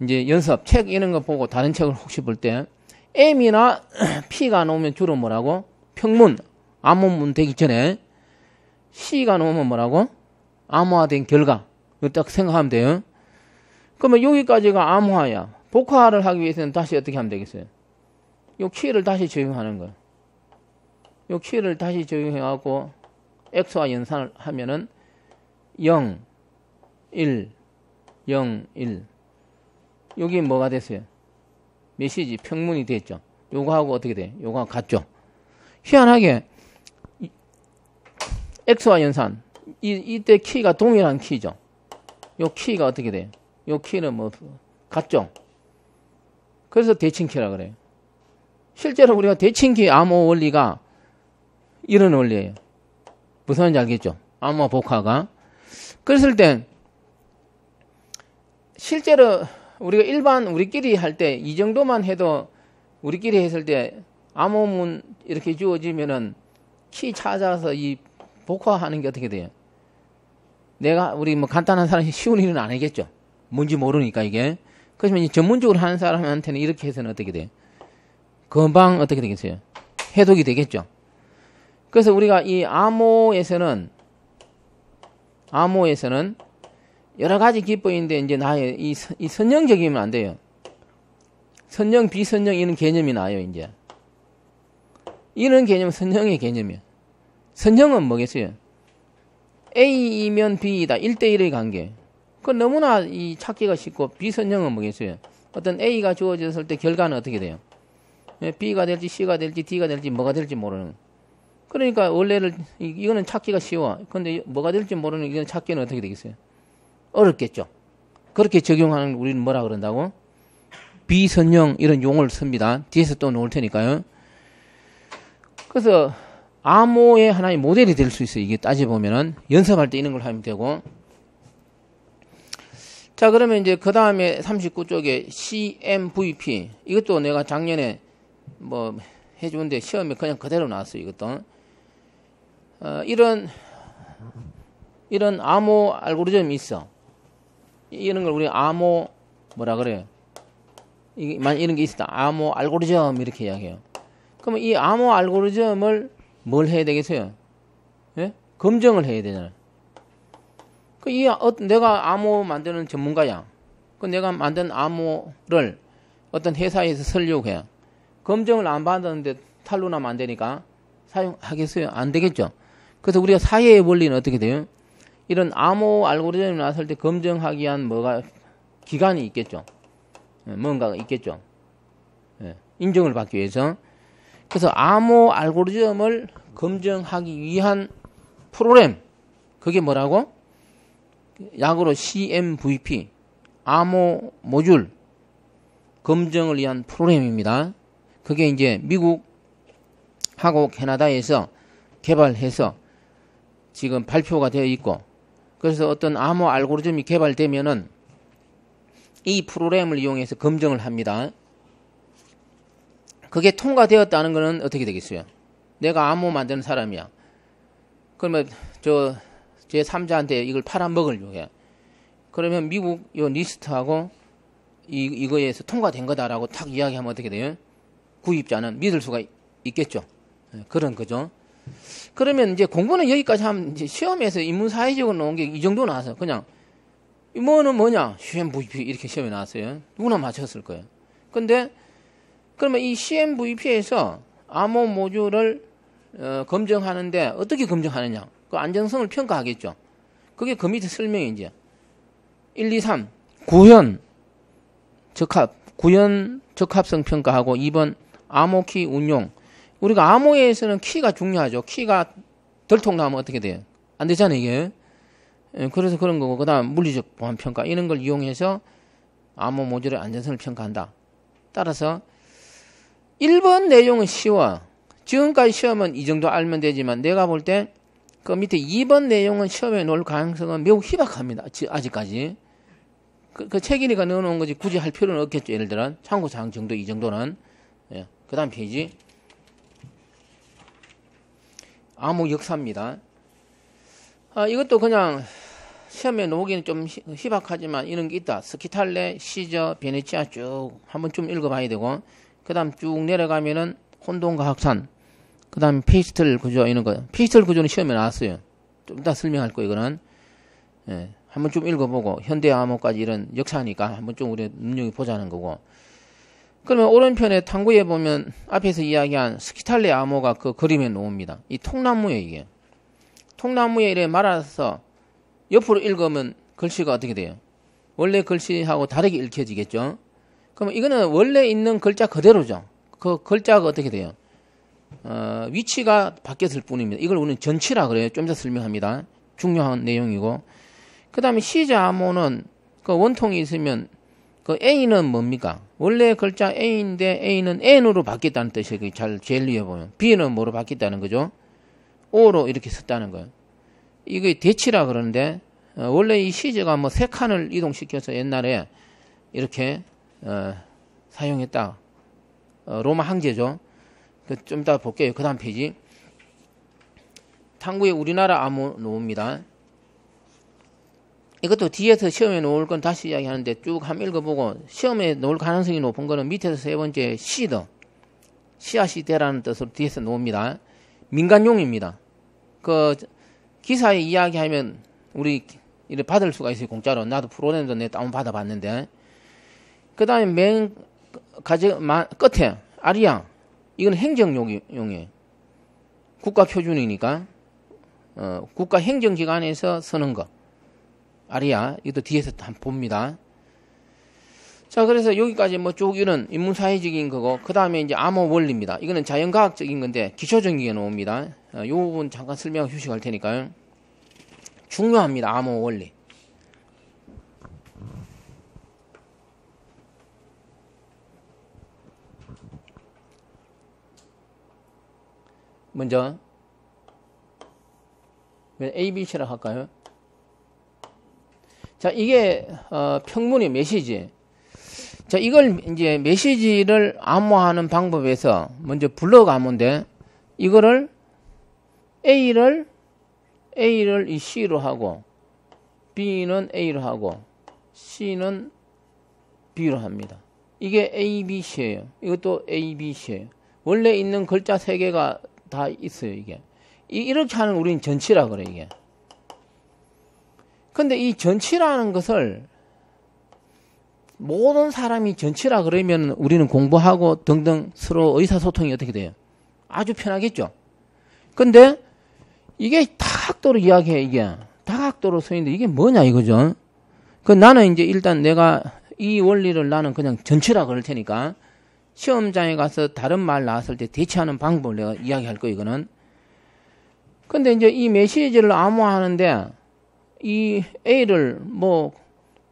A: 이제 연습 책 이런 거 보고 다른 책을 혹시 볼 때 M이나 P가 나오면 주로 뭐라고? 평문, 암호문 되기 전에 C가 나오면 뭐라고? 암호화된 결과. 이거 딱 생각하면 돼요. 그러면 여기까지가 암호화야. 복화를 하기 위해서는 다시 어떻게 하면 되겠어요? 요 키를 다시 적용하는 거예요. 요 키를 다시 적용해갖고 X와 연산을 하면은 0, 1, 0, 1. 여기 뭐가 됐어요? 메시지 평문이 됐죠. 요거하고 어떻게 돼? 요거하고 같죠. 희한하게 X와 연산 이때 키가 동일한 키죠. 요 키가 어떻게 돼요? 요 키는 뭐 같죠. 그래서 대칭키라 그래요. 실제로 우리가 대칭키 암호 원리가 이런 원리예요. 무슨 말인지 알겠죠? 암호 복화가. 그랬을 때 실제로 우리가 일반 우리끼리 할 때 이 정도만 해도 우리끼리 했을 때 암호문 이렇게 주어지면은 키 찾아서 이 복화하는 게 어떻게 돼요? 내가 우리 뭐 간단한 사람이 쉬운 일은 아니겠죠. 뭔지 모르니까 이게. 그렇지만 이 전문적으로 하는 사람한테는 이렇게 해서는 어떻게 돼요? 금방 어떻게 되겠어요? 해독이 되겠죠. 그래서 우리가 이 암호에서는 여러 가지 기법인데 이제 나의 이 선형적이면 안 돼요. 선형, 비선형 이런 개념이 나요, 이제. 이런 개념은 선형의 개념이에요. 선형은 뭐겠어요? A이면 B이다. 1대1의 관계. 그건 너무나 이 찾기가 쉽고, 비선형은 뭐겠어요? 어떤 A가 주어졌을 때 결과는 어떻게 돼요? B가 될지 C가 될지 D가 될지 뭐가 될지 모르는. 그러니까 원래를 이거는 찾기가 쉬워. 근데 뭐가 될지 모르는 이거는 찾기는 어떻게 되겠어요? 어렵겠죠. 그렇게 적용하는 우리는 뭐라 그런다고? 비선형 이런 용어를 씁니다. 뒤에서 또 놓을 테니까요. 그래서 암호의 하나의 모델이 될 수 있어요. 이게 따져보면은 연습할 때 이런 걸 하면 되고. 자, 그러면 이제 그 다음에 39쪽에 CMVP 이것도 내가 작년에 뭐 해주는데 시험에 그냥 그대로 나왔어요. 이것도 이런 암호 알고리즘이 있어. 이런 걸 우리 암호 뭐라 그래요? 이런 게 있다. 암호 알고리즘 이렇게 이야기해요. 그러면 이 암호 알고리즘을 뭘 해야 되겠어요? 예? 검증을 해야 되잖아요. 내가 암호 만드는 전문가야. 내가 만든 암호를 어떤 회사에서 쓰려고 해요. 검증을 안 받았는데 탈로 나면 안 되니까 사용하겠어요? 안 되겠죠. 그래서 우리가 사회의 원리는 어떻게 돼요? 이런 암호 알고리즘이 나왔을 때 검증하기 위한 뭐가 기간이 있겠죠. 뭔가가 있겠죠. 인정을 받기 위해서. 그래서 암호 알고리즘을 검증하기 위한 프로그램, 그게 뭐라고? 약으로 CMVP, 암호 모듈 검증을 위한 프로그램입니다. 그게 이제 미국하고 캐나다에서 개발해서 지금 발표가 되어 있고, 그래서 어떤 암호 알고리즘이 개발되면은 이 프로그램을 이용해서 검증을 합니다. 그게 통과되었다는 것은 어떻게 되겠어요? 내가 암호 만드는 사람이야. 그러면 제 3자한테 이걸 팔아먹으려고 해. 그러면 미국 요 리스트하고 이거에서 통과된 거다라고 탁 이야기하면 어떻게 돼요? 구입자는 믿을 수가 있겠죠. 그런 거죠. 그러면 이제 공부는 여기까지 하면 이제 시험에서 인문사회적으로 나온 게 이 정도 나와서 그냥 뭐는 뭐냐? CMVP 이렇게 시험에 나왔어요. 누구나 맞췄을 거예요. 근데 그러면 이 CMVP에서 암호 모듈을 검증하는데 어떻게 검증하느냐? 그 안정성을 평가하겠죠. 그게 그 밑에 설명이 이제 1, 2, 3 구현 적합성 평가하고 2번 암호키 운용. 우리가 암호에서는 키가 중요하죠. 키가 덜통 나면 어떻게 돼요? 안 되잖아요, 이게. 그래서 그런 거고, 그 다음 물리적 보안 평가 이런 걸 이용해서 암호 모듈의 안전성을 평가한다. 따라서 1번 내용은 쉬워. 지금까지 시험은 이 정도 알면 되지만 내가 볼 때 그 밑에 2번 내용은 시험에 놓을 가능성은 매우 희박합니다. 아직까지. 그 책임이가 넣어놓은 거지 굳이 할 필요는 없겠죠. 예를 들어 참고사항 정도 이 정도는. 예. 그 다음 페이지. 암호 역사입니다. 이것도 그냥 시험에 놓기는 좀 희박하지만 이런 게 있다. 스키탈레, 시저, 베네치아 쭉 한번 좀 읽어봐야 되고, 그 다음 쭉 내려가면은 혼돈과학산, 그 다음에 페이스텔 구조 이런 거. 페이스텔 구조는 시험에 나왔어요. 좀 이따 설명할 거 이거는. 예, 한번 좀 읽어보고 현대 암호까지 이런 역사니까 한번 좀 우리 눈여겨보자는 거고. 그러면 오른편에 탐구에 보면 앞에서 이야기한 스키탈레 암호가 그 그림에 놓습니다. 이 통나무에 이게. 통나무에 이렇게 말아서 옆으로 읽으면 글씨가 어떻게 돼요? 원래 글씨하고 다르게 읽혀지겠죠? 그러면 이거는 원래 있는 글자 그대로죠. 그 글자가 어떻게 돼요? 위치가 바뀌었을 뿐입니다. 이걸 우리는 전치라 그래요. 좀 더 설명합니다. 중요한 내용이고. 그 다음에 시자 암호는 그 원통이 있으면 그 A는 뭡니까? 원래 글자 A인데 A는 N으로 바뀌었다는 뜻이에요. 잘 제일 위에 보면. B는 뭐로 바뀌었다는 거죠? O로 이렇게 썼다는 거예요. 이게 대치라 그러는데 원래 이 시제가 뭐 3칸을 이동시켜서 옛날에 이렇게 사용했다. 로마 항제죠. 좀 이따 볼게요. 그 다음 페이지. 탐구에 우리나라 암호 놓습니다. 이것도 뒤에서 시험에 놓을 건 다시 이야기하는데 쭉 한번 읽어보고 시험에 놓을 가능성이 높은 거는 밑에서 세 번째 시드. 씨앗이 되라는 뜻으로 뒤에서 놓습니다. 민간용입니다. 그 기사에 이야기하면 우리 이렇게 받을 수가 있어요. 공짜로. 나도 프로그램도 내 다운 받아봤는데. 그 다음에 맨 끝에 아리아. 이건 행정용이에요. 국가 표준이니까 국가 행정기관에서 쓰는 거. 아리아. 이것도 뒤에서 한번 봅니다. 자, 그래서 여기까지 뭐 쭉 이런 인문사회적인 거고, 그 다음에 이제 암호 원리입니다. 이거는 자연과학적인 건데, 기초적인 게 나옵니다. 요 부분 잠깐 설명하고 휴식할 테니까요. 중요합니다. 암호 원리. 먼저, ABC라 할까요? 자, 이게, 평문의 메시지. 자, 이걸 이제 메시지를 암호하는 방법에서 먼저 블럭 암호인데, 이거를 A를 이 C로 하고, B는 A로 하고, C는 B로 합니다. 이게 ABC예요. 이것도 ABC예요. 원래 있는 글자 3개가 다 있어요, 이게. 이렇게 하는 우리는 전치라 그래, 이게. 근데 이 전치라는 것을 모든 사람이 전치라 그러면 우리는 공부하고 등등 서로 의사소통이 어떻게 돼요? 아주 편하겠죠? 근데 이게 다각도로 이야기해, 이게. 다각도로 쓰이는데 이게 뭐냐 이거죠? 그 나는 이제 일단 내가 이 원리를 나는 그냥 전치라 그럴 테니까 시험장에 가서 다른 말 나왔을 때 대처하는 방법을 내가 이야기할 거예요, 이거는. 근데 이제 이 메시지를 암호하는데 이 A를 뭐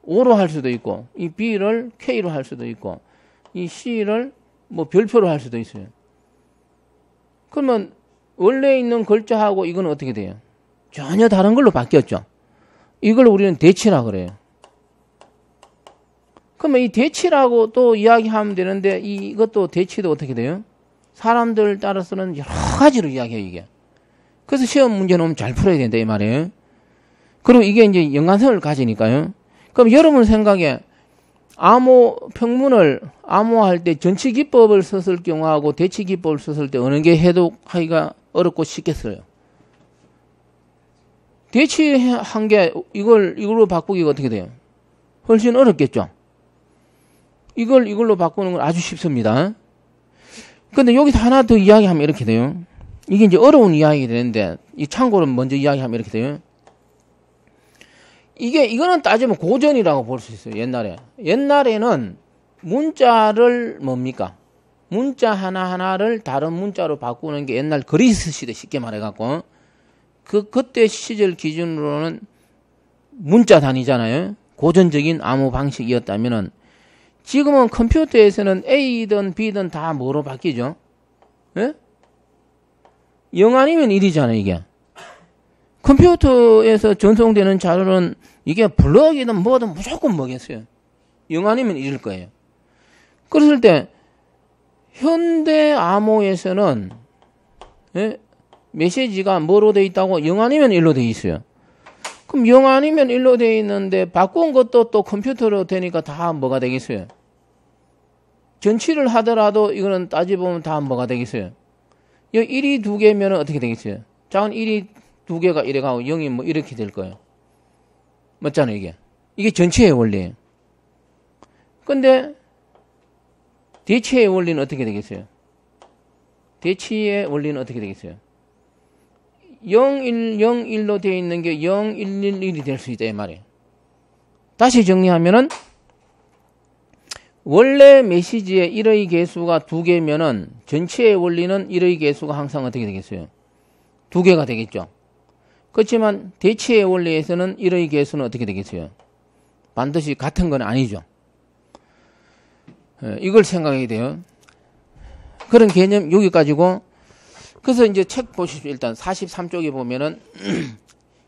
A: O로 할 수도 있고, 이 B를 K로 할 수도 있고, 이 C를 뭐 별표로 할 수도 있어요. 그러면 원래 있는 글자하고 이건 어떻게 돼요? 전혀 다른 걸로 바뀌었죠. 이걸 우리는 대치라 그래요. 그러면 이 대치라고 또 이야기하면 되는데 이것도 대치도 어떻게 돼요? 사람들 따라서는 여러 가지로 이야기해요, 이게. 그래서 시험 문제 놓으면 잘 풀어야 된다 이 말이에요. 그리고 이게 이제 연관성을 가지니까요. 그럼 여러분 생각에 암호 평문을 암호할 때 전치기법을 썼을 경우하고 대치기법을 썼을 때 어느 게 해독하기가 어렵고 쉽겠어요? 대치한 게 이걸로 바꾸기가 어떻게 돼요? 훨씬 어렵겠죠? 이걸로 바꾸는 건 아주 쉽습니다. 근데 여기서 하나 더 이야기하면 이렇게 돼요. 이게 이제 어려운 이야기가 되는데, 이 참고로 먼저 이야기하면 이렇게 돼요. 이거는 따지면 고전이라고 볼 수 있어요, 옛날에. 옛날에는 문자를 뭡니까? 문자 하나하나를 다른 문자로 바꾸는 게 옛날 그리스 시대 쉽게 말해갖고, 그때 시절 기준으로는 문자 단위잖아요. 고전적인 암호 방식이었다면은, 지금은 컴퓨터에서는 A든 B든 다 뭐로 바뀌죠? 예? 0 아니면 1이잖아요, 이게. 컴퓨터에서 전송되는 자료는 이게 블럭이든 뭐든 무조건 뭐겠어요? 0 아니면 1일 거예요. 그랬을 때, 현대 암호에서는, 예? 메시지가 뭐로 돼 있다고? 0 아니면 1로 돼 있어요. 그럼 0 아니면 1로 돼 있는데, 바꾼 것도 또 컴퓨터로 되니까 다 뭐가 되겠어요? 전치를 하더라도 이거는 따지보면 다 뭐가 되겠어요? 이 1이 2개면 어떻게 되겠어요? 작은 1이 2개가 이래 가고 0이 뭐 이렇게 될 거예요. 맞잖아요, 이게. 이게 전체의 원리예요. 근데 대치의 원리는 어떻게 되겠어요? 대치의 원리는 어떻게 되겠어요? 0, 1, 0, 1로 되어 있는 게 0, 1, 1, 1이 될 수 있다, 이 말이에요. 다시 정리하면은, 원래 메시지의 1의 개수가 2개면은, 전체의 원리는 1의 개수가 항상 어떻게 되겠어요? 2개가 되겠죠. 그렇지만, 대치의 원리에서는 1의 개수는 어떻게 되겠어요? 반드시 같은 건 아니죠. 이걸 생각해야 돼요. 그런 개념 여기까지고, 그래서 이제 책 보십시오. 일단 43쪽에 보면은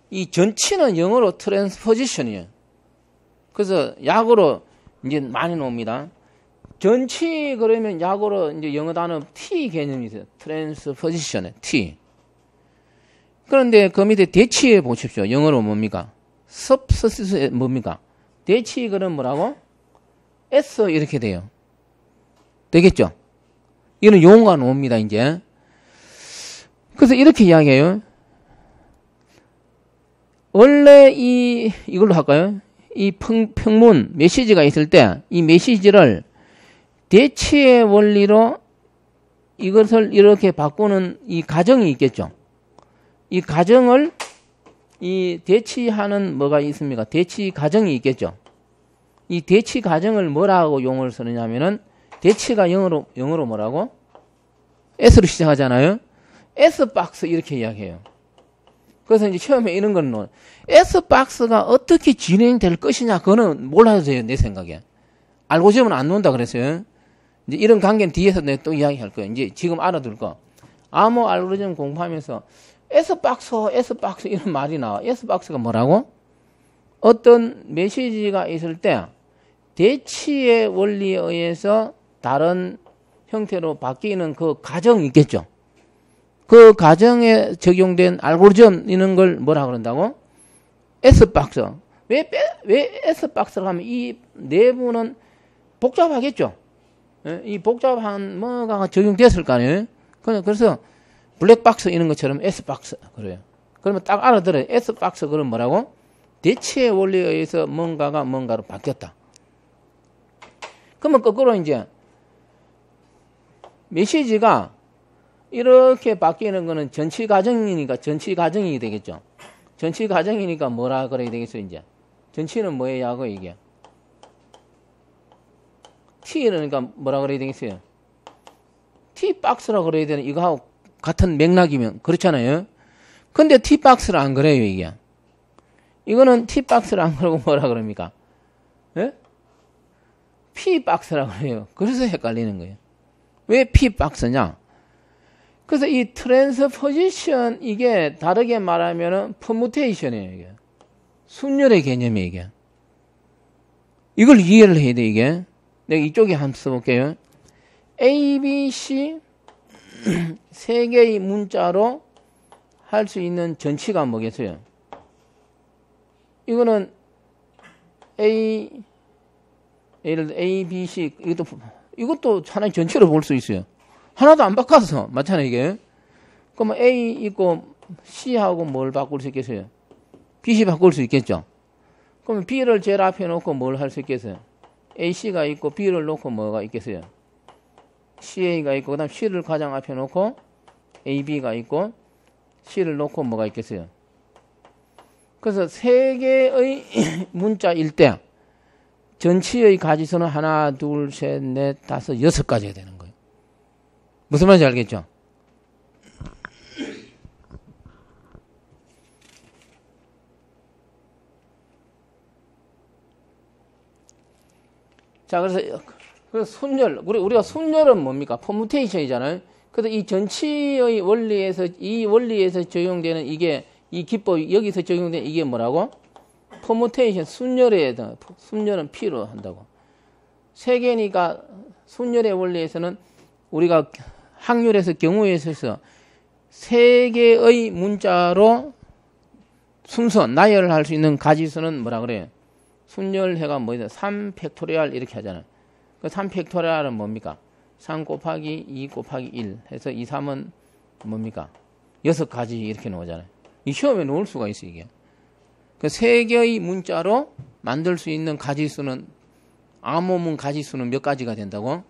A: 이 전치는 영어로 트랜스포지션이에요. 그래서 약어로 이제 많이 나옵니다. 전치 그러면 약어로 이제 영어 단어 T 개념이 있어요. 트랜스포지션에 T. 그런데 그 밑에 대치에 보십시오. 영어로 뭡니까? substitute 뭡니까? 대치 그럼 뭐라고? S 이렇게 돼요. 되겠죠? 이거는 용어가 나옵니다, 이제. 그래서 이렇게 이야기해요. 원래 이걸로 할까요? 이 평문, 메시지가 있을 때, 이 메시지를 대치의 원리로 이것을 이렇게 바꾸는 이 과정이 있겠죠. 이 과정을, 이 대치하는 뭐가 있습니까? 대치 과정이 있겠죠. 이 대치 과정을 뭐라고 용어를 쓰느냐면은, 대치가 영어로 뭐라고? S로 시작하잖아요. S박스 이렇게 이야기해요. 그래서 이제 처음에 이런 거는 S박스가 어떻게 진행될 것이냐 그거는 몰라도 돼요. 내 생각에. 알고지면 안 논다 그랬어요. 이제 이런 관계는 뒤에서 내가 또 이야기할 거예요. 이제 지금 알아둘 거. 암호 알고리즘 공부하면서 S박스 이런 말이 나와. S박스가 뭐라고? 어떤 메시지가 있을 때 대치의 원리에 의해서 다른 형태로 바뀌는 그 과정이 있겠죠. 그 과정에 적용된 알고리즘 이런 걸 뭐라 그런다고? S박스. 왜 S박스를 하면 이 내부는 복잡하겠죠. 이 복잡한 뭐가 적용됐을 거 아니에요. 그래서 블랙박스 이런 것처럼 S박스 그래요. 그러면 딱 알아들어요. S박스 그럼 뭐라고? 대치의 원리에 의해서 뭔가가 뭔가로 바뀌었다. 그러면 거꾸로 이제 메시지가 이렇게 바뀌는 거는 전치 과정이니까 전치 과정이 되겠죠. 전치 과정이니까 뭐라 그래야 되겠어요, 이제. 전치는 뭐예요, 이게? T니까 뭐라 그래야 되겠어요? T박스라 그래야 되는 이거하고 같은 맥락이면 그렇잖아요. 근데 T박스를 안 그래요, 이게. 이거는 T박스를 안 그러고 뭐라 그럽니까? 예? P박스라 그래요. 그래서 헷갈리는 거예요. 왜 P박스냐? 그래서 이 트랜스포지션 이게 다르게 말하면은 퍼무테이션이에요, 이게. 순열의 개념이에요, 이게. 이걸 이해를 해야 돼, 이게. 내가 이쪽에 한번 써볼게요. A, B, C 세 개의 문자로 할 수 있는 전치가 뭐겠어요? 이거는 예를 들어 A, B, C 이것도 하나의 전체로 볼 수 있어요. 하나도 안 바꿔서 맞잖아요, 이게. 그러면 A 있고 C하고 뭘 바꿀 수 있겠어요? BC 바꿀 수 있겠죠. 그러면 B를 제일 앞에 놓고 뭘 할 수 있겠어요? AC가 있고 B를 놓고 뭐가 있겠어요? CA가 있고 그다음 C를 가장 앞에 놓고 AB가 있고 C를 놓고 뭐가 있겠어요? 그래서 세 개의 문자일 때 전치의 가지수는 하나, 둘, 셋, 넷, 다섯, 여섯 가지가 되는 거예요. 무슨 말인지 알겠죠? 자, 그래서 순열, 우리가 순열은 뭡니까? 퍼무테이션이잖아요. 그래서 이 전치의 원리에서, 이 원리에서 적용되는 이게, 이 기법이 여기서 적용되는 이게 뭐라고? 퍼무테이션, 순열은 P로 한다고. 세 개니까 순열의 원리에서는 우리가 확률에서 경우에 있어서 세 개의 문자로 순서, 나열을 할 수 있는 가지수는 뭐라 그래요? 순열해가 뭐냐? 3팩토리얼 이렇게 하잖아요. 그 3팩토리얼은 뭡니까? 3 곱하기 2 곱하기 1 해서 2, 3은 뭡니까? 6가지 이렇게 나오잖아요. 이 시험에 놓을 수가 있어요, 이게. 그 3개의 문자로 만들 수 있는 가지수는, 암호문 가지수는 몇 가지가 된다고?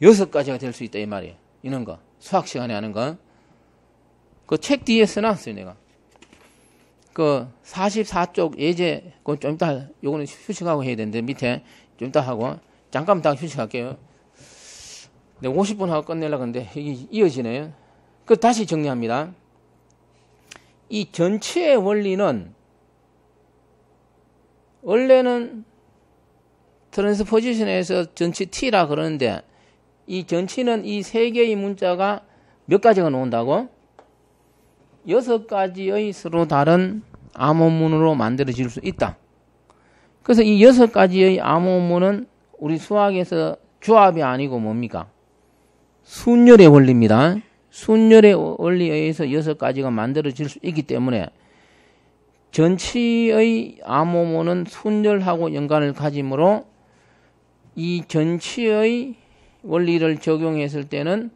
A: 6가지가 될 수 있다, 이 말이에요. 이런 거. 수학 시간에 하는 거. 그 책 뒤에 써놨어요, 내가. 그 44쪽 예제, 그건 좀 이따, 요거는 휴식하고 해야 되는데, 밑에 좀 이따 하고, 잠깐만 다 휴식할게요. 내가 50분 하고 끝내려고 하는데, 이게 이어지네요. 그 다시 정리합니다. 이 전치의 원리는, 원래는 트랜스포지션에서 전치 T라 그러는데, 이 전치는 이 3개의 문자가 몇 가지가 나온다고? 6가지의 서로 다른 암호문으로 만들어질 수 있다. 그래서 이 6가지의 암호문은 우리 수학에서 조합이 아니고 뭡니까? 순열의 원리입니다. 순열의 원리에 의해서 6가지가 만들어질 수 있기 때문에 전치의 암호문은 순열하고 연관을 가지므로 이 전치의 원리를 적용했을 때는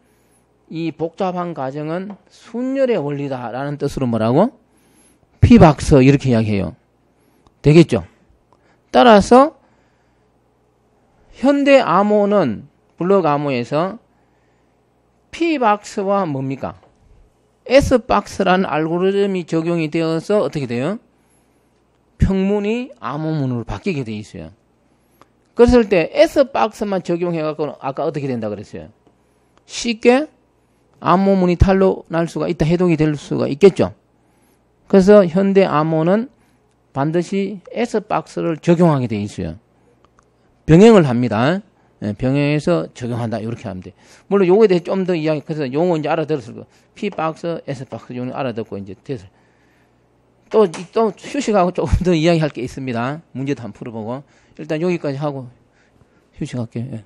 A: 이 복잡한 과정은 순열의 원리다라는 뜻으로 뭐라고? 피박스 이렇게 이야기해요. 되겠죠? 따라서 현대 암호는 블록 암호에서 P박스와 뭡니까? S박스라는 알고리즘이 적용이 되어서 어떻게 돼요? 평문이 암호문으로 바뀌게 돼 있어요. 그랬을 때 S박스만 적용해갖고 아까 어떻게 된다 그랬어요? 쉽게 암호문이 탈로 날 수가 있다, 해독이 될 수가 있겠죠. 그래서 현대 암호는 반드시 S박스를 적용하게 돼 있어요. 병행을 합니다. 병행해서 적용한다, 이렇게 하면 돼. 물론 요거에 대해 좀 더 이야기, 그래서 용어 이제 알아들었을 거. P박스, S박스, 요거 알아듣고 이제 돼서. 또 휴식하고 조금 더 이야기할 게 있습니다. 문제도 한번 풀어보고. 일단 여기까지 하고 휴식할게요. 예.